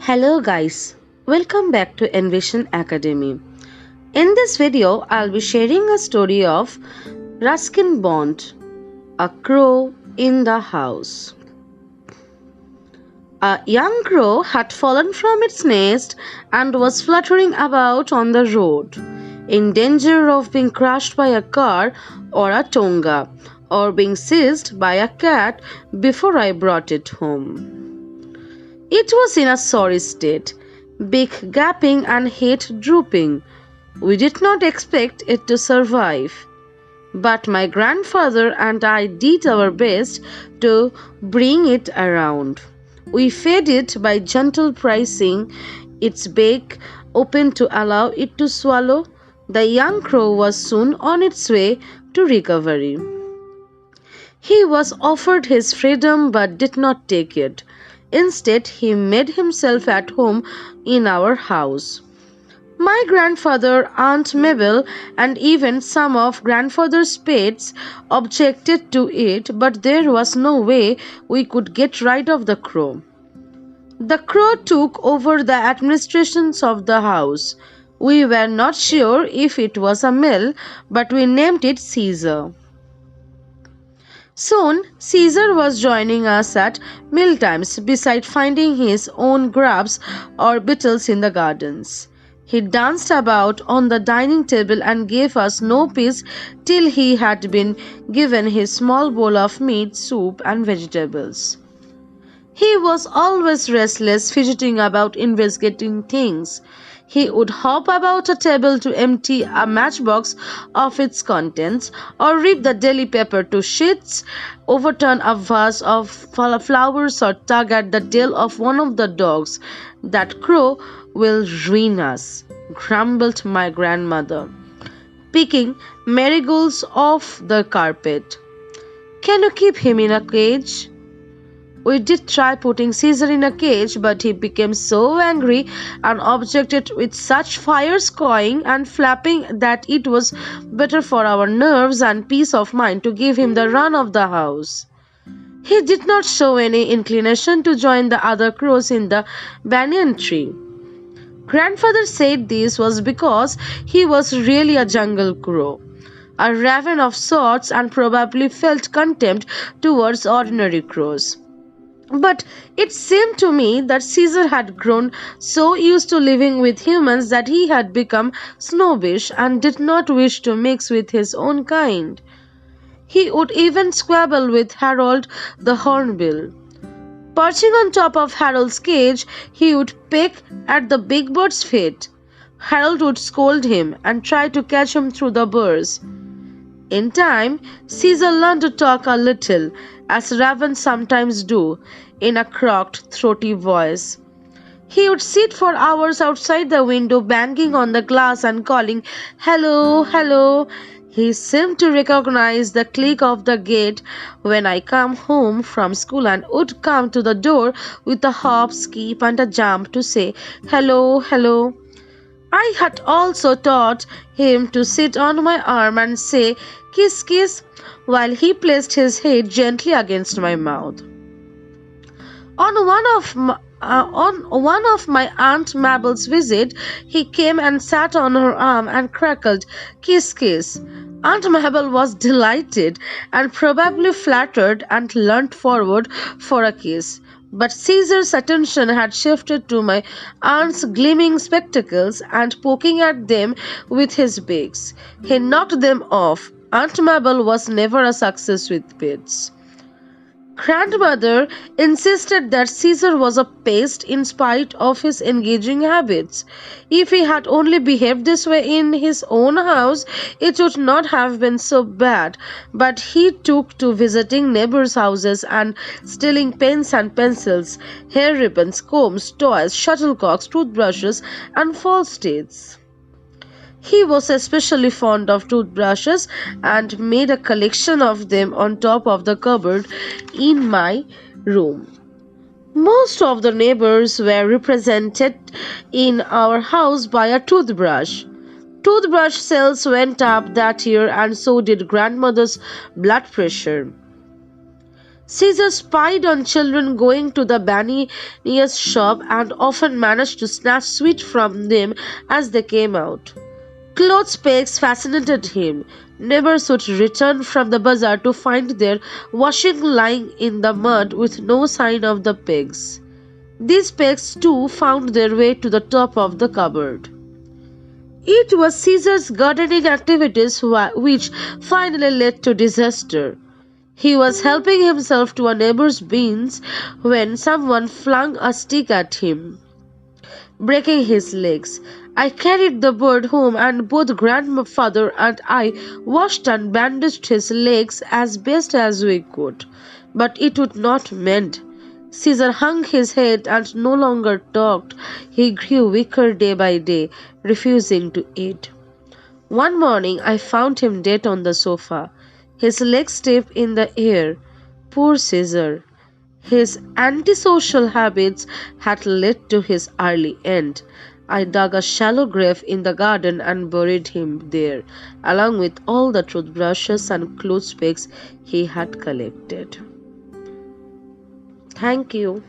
Hello guys, welcome back to Envision Academy. In this video, I'll be sharing a story of Ruskin Bond, a crow in the house. A young crow had fallen from its nest and was fluttering about on the road, in danger of being crushed by a car or a tonga, or being seized by a cat before I brought it home. It was in a sorry state, beak gaping and head drooping. We did not expect it to survive. But my grandfather and I did our best to bring it around. We fed it by gentle pressing its beak open to allow it to swallow. The young crow was soon on its way to recovery. He was offered his freedom but did not take it. Instead, he made himself at home in our house. My grandfather, Aunt Mabel, and even some of grandfather's pets objected to it, but there was no way we could get rid of the crow. The crow took over the administrations of the house. We were not sure if it was a male, but we named it Caesar. Soon, Caesar was joining us at mealtimes beside finding his own grubs or beetles in the gardens. He danced about on the dining table and gave us no peace till he had been given his small bowl of meat, soup, and vegetables. He was always restless, fidgeting about investigating things. He would hop about a table to empty a matchbox of its contents, or rip the daily paper to shreds, overturn a vase of flowers, or tug at the tail of one of the dogs. That crow will ruin us, grumbled my grandmother, picking marigolds off the carpet. Can you keep him in a cage? We did try putting Caesar in a cage, but he became so angry and objected with such fierce cawing and flapping that it was better for our nerves and peace of mind to give him the run of the house. He did not show any inclination to join the other crows in the banyan tree. Grandfather said this was because he was really a jungle crow, a raven of sorts, and probably felt contempt towards ordinary crows. But it seemed to me that Caesar had grown so used to living with humans that he had become snobbish and did not wish to mix with his own kind. He would even squabble with Harold the Hornbill. Perching on top of Harold's cage, he would peck at the big bird's feet. Harold would scold him and try to catch him through the burrs. In time, Caesar learned to talk a little, as ravens sometimes do, in a croaked, throaty voice. He would sit for hours outside the window, banging on the glass and calling, "Hello, hello." He seemed to recognize the click of the gate when I come home from school and would come to the door with a hop, skip, and a jump to say, "Hello, hello." I had also taught him to sit on my arm and say, "Kiss, kiss," while he placed his head gently against my mouth. On one of my Aunt Mabel's visit, he came and sat on her arm and crackled, "Kiss, kiss." Aunt Mabel was delighted and probably flattered and leant forward for a kiss. But Caesar's attention had shifted to my aunt's gleaming spectacles and poking at them with his beaks. He knocked them off. Aunt Mabel was never a success with pets. Grandmother insisted that Caesar was a pest in spite of his engaging habits. If he had only behaved this way in his own house, it would not have been so bad. But he took to visiting neighbors' houses and stealing pens and pencils, hair ribbons, combs, toys, shuttlecocks, toothbrushes, and false teeth. He was especially fond of toothbrushes and made a collection of them on top of the cupboard in my room. Most of the neighbors were represented in our house by a toothbrush. Toothbrush sales went up that year, and so did grandmother's blood pressure. Caesar spied on children going to the Banier's shop and often managed to snatch sweets from them as they came out. Clothes pegs fascinated him. Neighbors would return from the bazaar to find their washing lying in the mud with no sign of the pegs. These pegs too found their way to the top of the cupboard. It was Caesar's gardening activities which finally led to disaster. He was helping himself to a neighbor's beans when someone flung a stick at him, breaking his legs. I carried the bird home, and both grandfather and I washed and bandaged his legs as best as we could. But it would not mend. Caesar hung his head and no longer talked. He grew weaker day by day, refusing to eat. One morning I found him dead on the sofa, his legs stiff in the air. Poor Caesar. His antisocial habits had led to his early end. I dug a shallow grave in the garden and buried him there, along with all the toothbrushes and clothes pegs he had collected. Thank you.